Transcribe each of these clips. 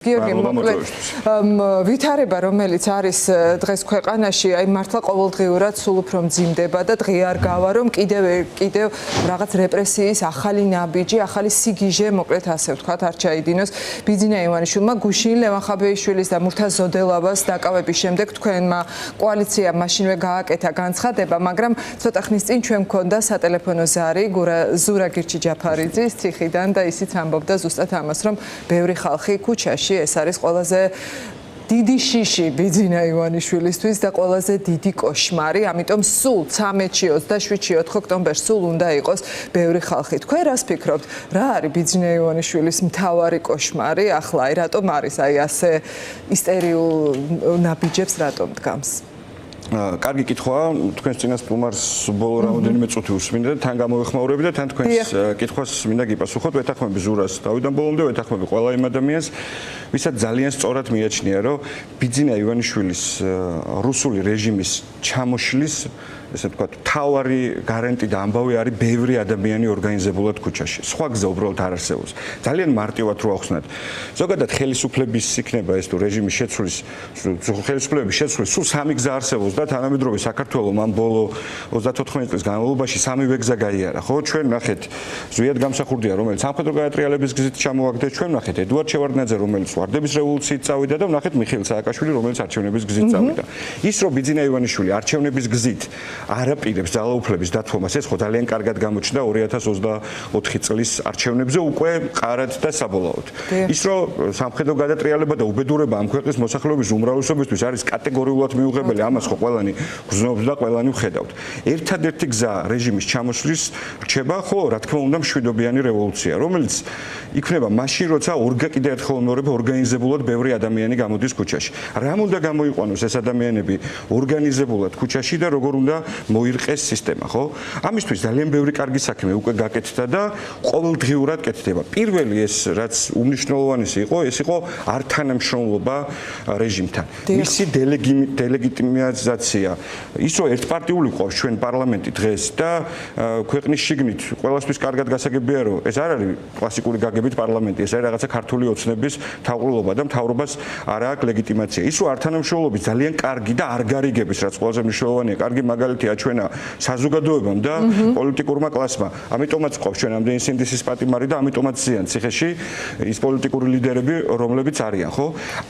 გიორგი, ვითარება, რომელიც არის დღეს ქვეყანაში, აი მართლა ყოველდღიურად სულ უფრო მძიმდება და დღე არ გავა, რომ კიდევ რაღაც რეპრესიის ახალი ნაბიჯი, ახალი სიგიჟე, მოკლედ ასე ვთქვათ, არ ჩაიდინოს ბიძინა ივანიშვილმა, გუშინ ლევან ხაბეიშვილის და მურთაზ ზოდელავას დაკავების შემდეგ თქვენმა კოალიციამ მაშინვე გააკეთა განცხადება, მაგრამ ცოტა ხნის წინ ჩვენ მქონდა სატელეფონო ზარი ზურა გირჩი-ჯაფარიძის ციხიდან და ისიც ამბობდა ზუსტად ამას, რომ ბევრი ხალხი ქუჩაში ეს არის ყველაზე დიდი შიში ბიძინა ივანიშვილისთვის და ყველაზე დიდი კოშმარი, ამიტომ სულ 13-ში, 27-ში, 4 ოქტომბერს სულ უნდა იყოს ბევრი ხალხი. თქვენ რას ფიქრობთ, რა არის ბიძინა ივანიშვილის მთავარი კოშმარი ახლა, აი რატომ არის აი ასე ისტერიულ ნაბიჯებს რატომ დგამს? კარგი კითხვაა, თქვენს წინას სტუმარს ბოლო რაოდენიმე წუთი უსმინდა და თან გამოვეხმაურები და თან თქვენს კითხვას მინდა გიპასუხოთ. ვეთანხმები ზურას თავიდან ბოლომდე, ვეთანხმები ყველა იმ ადამიანს, ვისაც ძალიან სწორად მიაჩნია, რომ ბიძინა ივანიშვილის რუსული რეჟიმის ჩამოშლის ესე ვთქვათ, თავარი გარანტი და ამბავი არის ბევრი ადამიანი ორგანიზებულად ქუჩაში. სხვა გზა უბრალოდ არ არსებობს. ძალიან მარტივად რო ახსნათ. ზოგადად ხელისუფლების იქნება ეს თუ რეჟიმის შეცვლის, ხელისუფლების შეცვლის სულ სამი გზა არსებობს და თანამედროვე საქართველოს ამ ბოლო 34 წლის განმავლობაში სამივე გზა გაიარა. ხო, ჩვენ ნახეთ ზვიად გამსახურდია, რომელიც სამხედრო გადატრიალების გზით ჩამოაგდეს, ჩვენ ნახეთ ედუარდ შევარდნაძე, რომელიც ვარდების რევოლუციით წავიდა და ნახეთ მიხეილ სააკაშვილი, რომელიც არჩევნების გზით წავიდა. ის რომ ბიძინა ივანიშვილი არჩევნების გზით არაპირებს ძალაუფლების დათმობას, ეს ხო ძალიან კარგად გამოჩნდა 2024 წლის არჩევნებზე უკვე ყარად და საბოლოოდ. ის რომ სამხედრო გადატრიალება და უბედურება ამ ქვეყნის მოსახლეობის უმრავლესობისთვის არის კატეგორიულად მიუღებელი, ამას ხო ყველანი გრძნობთ და ყველანი ვხედავთ. ერთადერთი გზა რეჟიმის ჩამოსვლის რჩება, ხო, რა თქმა უნდა, მშვიდობიანი რევოლუცია, რომელიც იქნება მაშინ, როცა კიდე ერთხელ მეორებ ორგანიზებულად ბევრი ადამიანი გამოდის ქუჩაში. რა უნდა გამოიყვანოს ეს ადამიანები ორგანიზებულად ქუჩაში და როგორ უნდა მოირყეს სისტემა, ხო? ამისთვის ძალიან ბევრი კარგი საქმე უკვე გაკეთდა და ყოველდღიურად კეთდება. პირველი ეს, რაც უმნიშვნელოვანესი იყო, ეს იყო ართანამშრომლობა რეჟიმთან. მისი დელეგიტიმიზაცია. ის რომ ერთპარტიული ყავს ჩვენ პარლამენტი დღეს და ქვეყნის შიგნით ყველასთვის კარგად გასაგებია, რომ ეს არ არის კლასიკური გაგებით პარლამენტი, ეს არის რაღაცა ქართული ოცნების თავყრილობა და მთავრობას არ აქვს ლეგიტიმაცია. ის რომ ართანამშრომლობის ძალიან კარგი და არ გარიგების, რაც ყველაზე მნიშვნელოვანია, კარგი მაგალითი აჩვენა საზოგადოებამ და პოლიტიკურმა კლასმა. ამიტომაც ყავს ჩვენ ამდენი სინდისის პატიმარი და ამიტომაც ზიან ციხეში ის პოლიტიკური ლიდერები, რომლებიც არიან, ხო?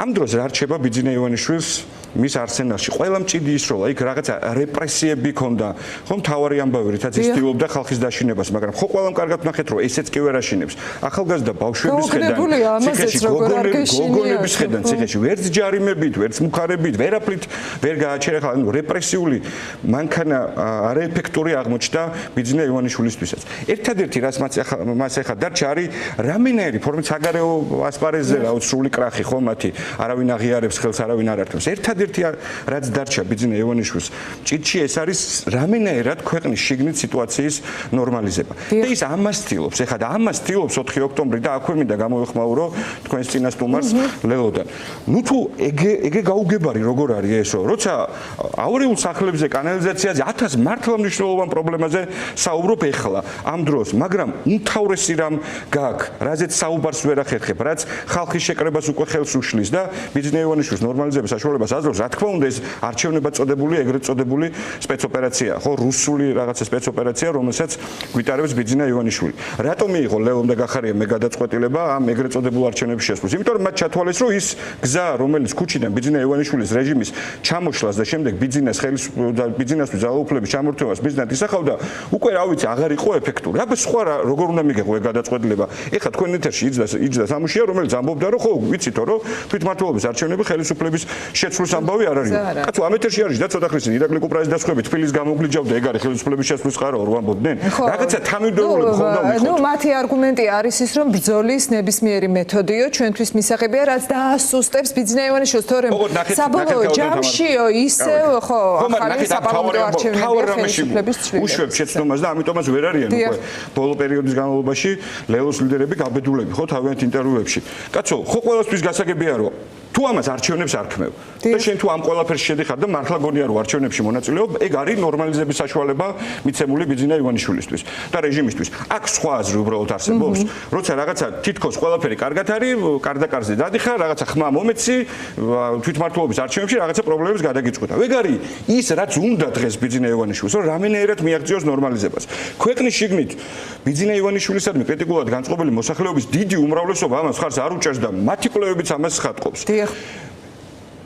ამ დროს რა რჩება ბიძინა ივანიშვილს მის არსენალში? ყველა მჭიდი ის როლა, იქ რაღაცა რეპრესიები ქონდა, ხო, მთავარი ამბავი, რითაც ის ცდილობდა ხალხის დაშინებას, მაგრამ ხო ყველამ კარგად ნახეთ, რომ ესეც კი ვერ აშინებს. ახალგაზრდა ბავშვების ხედან, ციხეში გოგონების ხედან, ციხეში ვერც ჯარიმებით, ვერც მუხარებით, ვერაფრით ვერ გააჩერა, ანუ რეპრესიული მანქანა არაეფექტური აღმოჩნდა ბიძინა ივანიშვილისთვისაც. ერთადერთი რაც მას ახლა დარჩა არის რამენაირი ფორმით საგარეო ასპარეზზე რა უცრული კრახი, ხო, მათი არავინ აღიარებს ხელს, არავინ არ ართმევს. ერთადერთი რაც დარჩა ბიძინა ივანიშვილს ჭიდში ეს არის რამენაირად ქვეყნის შიგნით სიტუაციის ნორმალიზება. და ის ამას ცდილობს, ახლა და ამას ცდილობს 4 ოქტომბრი და აქვე მინდა გამოვეხმაურო თქვენს წინას სტუმარს ლელოდან. ნუ თუ ეგე გაუგებარი როგორ არის ესო, როცა აურეულ სახლებზე კანალიზაციაზე 1000 მართლა მნიშვნელოვან პრობლემაზე საუბრობ ეხლა ამ დროს, მაგრამ უმთავრესი რამ გაქვს, რაზეც საუბარს ვერ ახერხებ, რაც ხალხის შეკრებას უკვე ხელს უშლის და ბიძინა ივანიშვილის ნორმალიზების საშუალებას აძლევს, რა თქმა უნდა ეს არჩევნებად წოდებული, ეგრეთ წოდებული სპეცოპერაციაა, ხო, რუსული რაღაცა სპეცოპერაცია, რომელსაც გვიტარებს ბიძინა ივანიშვილი. რატომ მიიღო ლეონ და გახარია მე გადაწყვეტილება ამ ეგრეთ წოდებულ არჩევნების შესრულს? იმიტომ რომ მათ ჩათვალეს, რომ ის გზა, რომელიც ქუჩიდან ბიძინა ივანიშვილის რეჟიმის ჩამოშლას და შემდეგ ბიძინასთვის ძალაუფლების ჩამორთმევას მიზნად ისახავდა, უკვე რა ვიცი, აღარ იყო ეფექტური. აბა სხვა როგორ უნდა მიიღო ეგ გადაწყვეტილება? ეხლა თქვენ ეთერში იჯდა სამუშია, რომელიც ამბობდა, რომ ხო, ვიცითო, რომ თვითმმართველობის არჩევნები ხელისუფლების შეცვლის ამბავი არ არის. კაცო, ამ ეთერში არის და ცოტა ხნის ირაკლი კუპრაძის დასხმებით თბილის გამოგლიჯავდა, ეგ არის ხელისუფლების შეცვლის ყარა, რო ამბობდნენ. რაღაცა თანმიმდევრული ხონდა მიყოთ. ნუ მათი არგუმენტი არის ის, რომ ბრძოლის ნებისმიერი მეთოდიო ჩვენთვის მისაღებია, რაც დაასუსტებს ბიძინა ივანიშვილს, თორემ საბოლოო ჯამშიო ისევ ხო, ახალი საბოლოო არჩევნები ხელისუფლების ცვლილება. უშვებ შეცდომას და ამიტომაც ვერ არიან უკვე ბოლო პერიოდის განმავლობაში ლელოს ლიდერები გაბედულები, ხო, თავიანთ ინტერვიუებში. კაცო, ხო ყველასთვის გასაგებია, რომ თუ ამას არჩევნებს არ ქმევ და შენ თუ ამ ყველაფერს შედიხარ და მართლა გონია რომ არჩევნებში მონაწილეობ, ეგ არის ნორმალიზების საშუალება მიცემული ბიძინა ივანიშვილისთვის და რეჟიმისთვის. აქ სხვა აზრი უბრალოდ არსებობს, როცა რაღაცა თითქოს ყველაფერი კარგად არის, კარდაკარზე დადიხარ, რაღაცა ხმა მომეცი, თვითმმართველობის არჩევნებში რაღაცა პრობლემებს გადაგიწყვეტა. ეგ არის ის, რაც უნდა დღეს ბიძინა ივანიშვილს, რომ რამენერად მიაღწიოს ნორმალიზებას. ქვეყნის შიგნით ბიძინა ივანიშვილისადმი კრიტიკულად განწყობილი მოსახლეობის დიდი უმრავლესობა ამას ხარს არ უჭერს და მათი კვლევებიც ამას ხატყობს.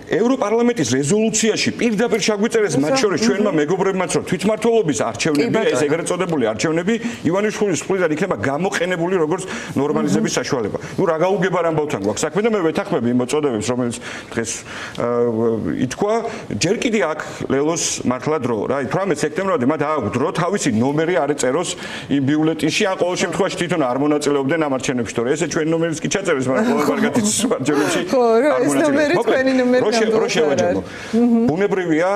ევროპარლამენტის რეზოლუციაში პირდაპირ შეგვიწერეს მათ შორის ჩვენმა მეგობრებმაც, რომ თვითმმართველობის არჩევნები, ეს ეგრეთ წოდებული არჩევნები ივანიშვილის მხრიდან იქნება გამოყენებული როგორც ნორმალიზების საშუალება. ნუ რა გაუგებარ ამბავთან გვაქვს საქმე და მე ვეთანხმები იმ მოწოდებებს, რომელიც დღეს ითქვა, ჯერ კიდე აქ ლელოს მართლა დრო, რა, 18 სექტემბრამდე მათ აქვს დრო თავისი ნომერი არ ეწეროს იმ ბიულეტინში, ან ყოველ შემთხვევაში თვითონ არ მონაწილეობდნენ ამ არჩევნებში, თორე ესე ჩვენი ნომერიც კი ჩაწერეს, მაგრამ ყოველ კარგად იცის არჩევნებში. ხო, ეს ნომერი თქვენი ნომერი რო შევაჯამო. ბუნებრივია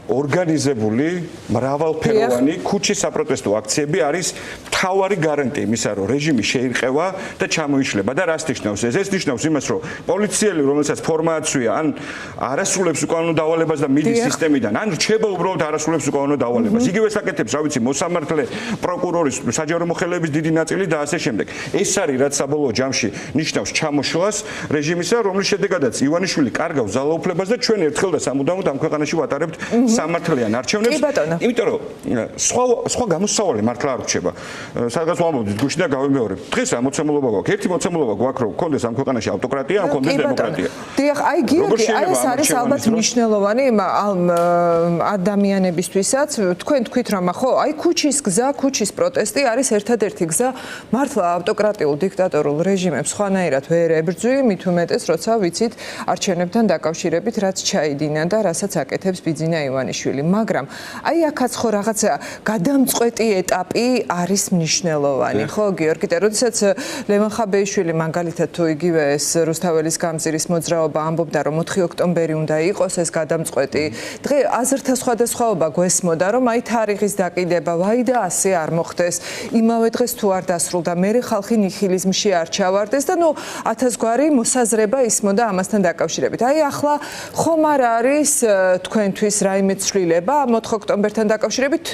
ორგანიზებული მრავალფეროვანი ქუჩის საპროტესტო აქციები არის მთავარი გარანტია იმისა, რომ რეჟიმი შეირყევა და ჩამოიშლება და რას ნიშნავს ეს? ეს ნიშნავს იმას, რომ პოლიციელი, რომელსაც ფორმა აცვია, ან არასრულებს უკანონო დავალებას და მიდის სისტემიდან, ან რჩება უბრალოდ არასრულებს უკანონო დავალებას. იგივე საკეთებს, რა ვიცი, მოსამართლე, პროკურორის, საჯარო მოხელეების დიდი ნაწილი და ასე შემდეგ. ეს არის რაც საბოლოო ჯამში ნიშნავს ჩამოშლას რეჟიმისა, რომლის შედეგადაც ივანიშვილი კარგავს ძალაუფლებას და ჩვენ ერთხელ და სამუდამოდ ამ ქვეყანაში ვატარებთ სამართლიან არჩევნებს. იმიტომ რომ სხვა გამოსავალი მართლა არ რჩება. სადღაც ვამბობთ გუშინ და გავიმეორებ. დღეს რა მოცემულობა გვაქვს? ერთი მოცემულობა გვაქვს, რომ კონდეს ამ ქვეყანაში ავტოკრატია, ან კონდეს დემოკრატია. დიახ, აი გიორგი, აი ეს არის ალბათ მნიშვნელოვანი ადამიანებისთვისაც. თქვენ თქვით რომ ხო, აი ქუჩის გზა, ქუჩის პროტესტი არის ერთადერთი გზა მართლა ავტოკრატიულ დიქტატორულ რეჟიმებს სხვანაირად ვერ ებრძვი, მით უმეტეს, როცა ვიცით არჩევნებთან დაკავშირებით რაც ჩაიდინა და რასაც აკეთებს ბიძინა ივანიშვილი, მაგრამ აი აქაც ხო რაღაც გადამწყვეტი ეტაპი არის მნიშვნელოვანი, ხო გიორგი, და როდესაც ლევან ხაბეიშვილი მაგალითად თუ იგივე ეს რუსთაველის გამზირის მოძრაობა ამბობდა, რომ 4 ოქტომბერი უნდა იყოს ეს გადამწყვეტი დღე, აზრთა სხვადასხვაობა გვესმოდა, რომ აი თარიღის დაკიდება, ვაი და ასე არ მოხდეს, იმავე დღეს თუ არ დასრულდა, მერე ხალხი ნიჰილიზმში არ ჩავარდეს და ნუ 1000 გვარი მოსაზრება ისმოდა ამასთან დაკავშირებით. აი ახლა ხომ არ არის თქვენთვის რაიმე ცვლილება ამ 4 ოქტომბერთან დაკავშირებით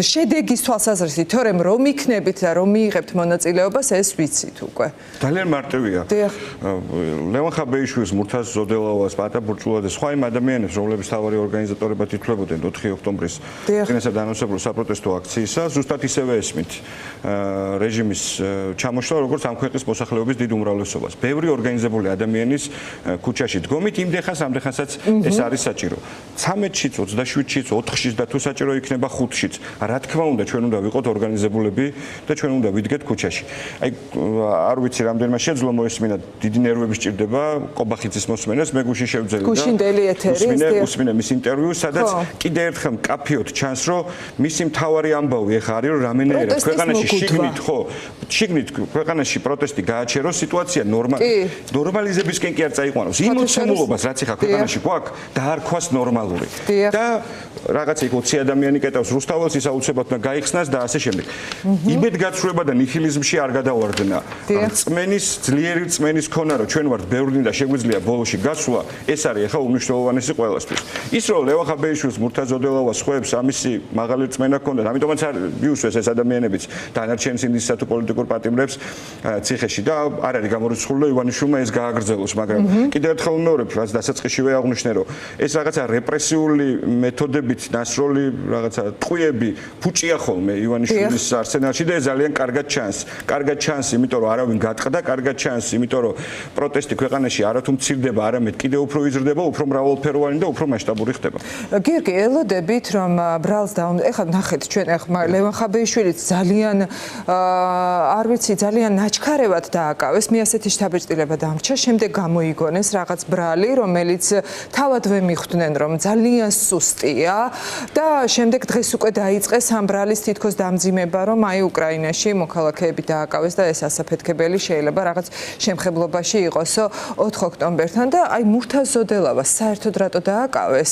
შედეგის თვალსაზრისით, თორემ რომ იქნებით და რომ მიიღებთ მონაწილეობას, ეს ვიცით უკვე. ძალიან მარტივია. ლევან ხაბეიშვილის, მურთაზ ზოდელავას, პატა ბურჭულა და სხვა იმ ადამიანებს, რომლებიც თავარი ორგანიზატორებად ითვლებოდნენ 4 ოქტომბრის წინასწარ დანოსებულ საპროტესტო აქციისა, ზუსტად ისევე ესმით რეჟიმის ჩამოშლა, როგორც ამ ქვეყნის მოსახლეობის დიდ უმრავლესობას. ბევრი ორგანიზებული ადამიანის ქუჩაში დგომით იმდენხანს, ამდენხანსაც ეს არის საჭირო. 13-შიც, 27-შიც, 4-შიც და თუ საჭირო იქნება 5-შიც. რა თქმა უნდა, ჩვენ უნდა ვიყოთ ორგანიზებულები და ჩვენ უნდა ვიდგეთ ქუჩაში. აი, არ ვიცი, რამდენმა შეძლო მოესმინა, დიდი ნერვები სჭირდება ყობახიძის მოსმენას, მე გუშინ შევძელი და გუშინდელი ეთერი, უსმინე მის ინტერვიუს, სადაც კიდე ერთხელ მკაფიოდ ჩანს, რომ მისი მთავარი ამბავი ეხა არის, რომ რამენერად ქვეყანაში შიგნით, ხო, შიგნით ქვეყანაში პროტესტი გააჩეროს, სიტუაცია ნორმალიზებისკენ კი არ წაიყვანოს. იმ მოცემულობას, რაც ეხა ქვეყანაში გვაქვს, დაარქვას ნორმალური. და რაღაცა იქ 20 ადამიანი კეტავს რუსთაველს, ის აუცილებლად უნდა გაიხსნას და ასე შემდეგ. იმედგაცრუება და ნიჰილიზმში არ გადავარდნა. ძლიერი რწმენის ქონა, რომ ჩვენ ვართ ბევრი და შეგვიძლია ბოლოში გასვლა, ეს არის ახლა უმნიშვნელოვანესი ყველასთვის. ის რომ ლევან ხაბეიშვილს, მურთაზ ზოდელავას, ხვებს ამისი მაღალი რწმენა ჰქონდათ, ამიტომაც არ მიუსვეს ეს ადამიანებიც დანარჩენ სინდისსა თუ პოლიტიკურ პატიმრებს ციხეში და არ არის გამორიცხული და ივანიშვილმა ეს გააგრძელოს, მაგრამ კიდევ ერთხელ ვიმეორებ, რაც დასაწყისშივე აღნიშნე, რომ ეს რაღაცა რეპრესიული მეთოდებით ნასროლი რაღაცა ტყვიები ფუჭია ხოლმე ივანიშვილის არსენალში და ეს ძალიან კარგად ჩანს. კარგად ჩანს, იმიტომ რომ არავინ გატყდა, კარგად ჩანს, იმიტომ რომ პროტესტი ქვეყანაში არათუ მცირდება, არამედ კიდევ უფრო იზრდება, უფრო მრავალფეროვანი და უფრო მასშტაბური ხდება. გიორგი, ელოდებით რომ ბრალს ეხლა ნახეთ ჩვენ ახლა ლევან ხაბეიშვილიც ძალიან არ ვიცი, ძალიან ნაჩქარევად დააკავეს, მე ასეთი შთაბეჭდილება დამრჩა, შემდეგ გამოიგონეს რაღაც ბრალი, რომელიც თავადვე მიხვდნენ, რომ რომ ძალიან სუსტია და შემდეგ დღეს უკვე დაიწყეს ამ ბრალის თითქოს დამძიმება, რომ აი უკრაინაში მოქალაქეები დააკავეს და ეს ასაფეთქებელი შეიძლება რაღაც შემხებლობაში იყოსო 4 ოქტომბერთან და აი მურთაზოდელავას საერთოდ რატო დააკავეს?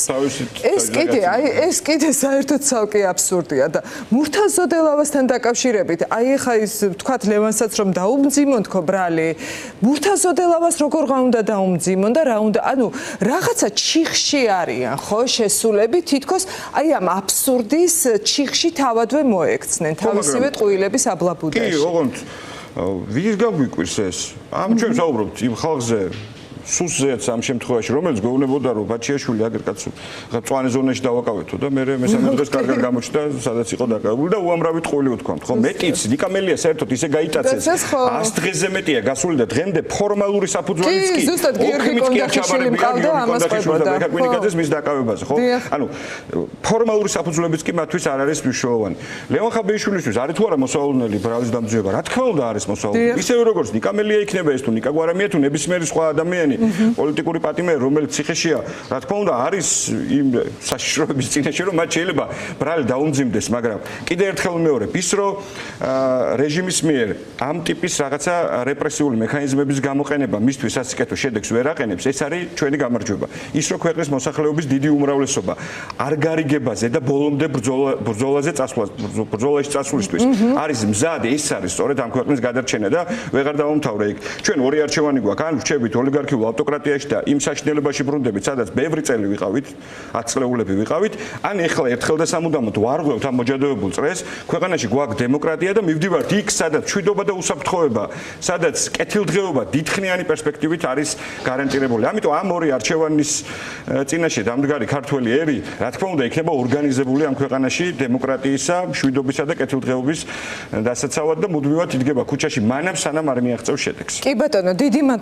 ეს კიდე საერთოდ ცალკე აბსურდია და მურთაზოდელავასთან დაკავშირებით აი ეხა ის თქვათ ლევანსაც რომ დაუმძიმონთქო ბრალი მურთაზოდელავას როგორ უნდა დაუმძიმონ და რა უნდა ანუ რაღაცა ჩიხში არიან ხო შესულები თითქოს აი ამ აბსურდის ჩიხში თავადვე მოექცნენ თავისივე ტყუილების აბლაბუდაში. კი, ოღონდ ვის გაგვიკვირს ეს? ამ ჩვენ საუბრობთ იმ ხალხზე სუსზეც ამ შემთხვევაში რომელიც გვეუბნებოდა რომ ბაჩიაშვილი აგერ კაცო მწვანე ზონაში დავაკავეთო და მე მესამე დღეს კარგად გამოჩნდა სადაც იყო დაკავებული და უამრავი ტყუილი ვთქვამთ ხო მეტიც ნიკამელია საერთოდ ისე გაიტაცეს 100 დღეზე მეტია გასული და დღემდე ფორმალური საფუძველიც კი ზუსტად გიორგი კონდაქიშვილი მყავდა ამას ყვებოდა კვინიკაძეს მის დაკავებაზე ხო ანუ ფორმალური საფუძვლებიც კი მათთვის არ არის მნიშვნელოვანი ლევან ხაბეიშვილისთვის არის თუ არა მოსავალნელი ბრალის დამძიმება რა თქმა უნდა არის მოსავალნელი ისევე როგორც ნიკამელია იქნება ეს თუ ნიკა გვარამია თუ ნებისმიერი სხვა ადამიანი პოლიტიკური პატიმერი რომელიც ციხეშია რა თქმა უნდა არის იმ საშიშროების წინაშე რომ მათ შეიძლება ბრალი დაუმძიმდეს მაგრამ კიდე ერთხელ მეორე ის რომ რეჟიმის მიერ ამ ტიპის რაღაცა რეპრესიული მექანიზმების გამოყენება მისთვის სასიკეთო შედეგს ვერ აყენებს ეს არის ჩვენი გამარჯვება ის რომ ქვეყნის მოსახლეობის დიდი უმრავლესობა არ გარიგებაზე და ბოლომდე ბრძოლაზე ბრძოლაში წასვლისთვის არის მზად ეს არის სწორედ ამ ქვეყნის გადარჩენა და ვეღარ დავუმთავრე იქ ჩვენ ორი არჩევანი გვაქვს ან ვრჩებით ოლიგარქიულ ავტოკრატიაში და იმ საშინელებაში ბრუნდებით, სადაც ბევრი წელი ვიყავით, 10 წლეულები ვიყავით, ან ეხლა ერთხელ და სამუდამოდ ვარღვევთ ამ მოჯადოებულ წრეს, ქვეყანაში გვაქვს დემოკრატია და მივდივართ იქ, სადაც მშვიდობა და უსაფრთხოება, სადაც კეთილდღეობა დიდხნიანი პერსპექტივით არის გარანტირებული. ამიტომ ამ ორი არჩევანის წინაშე დამდგარი ქართველი ერი, რა თქმა უნდა, იქნება ორგანიზებული ამ ქვეყანაში დემოკრატიისა, მშვიდობისა და კეთილდღეობის დასაცავად და მუდმივად იდგება ქუჩაში მანამ სანამ არ მიაღწევს შედეგს. კი ბატონო, დიდი მადლობა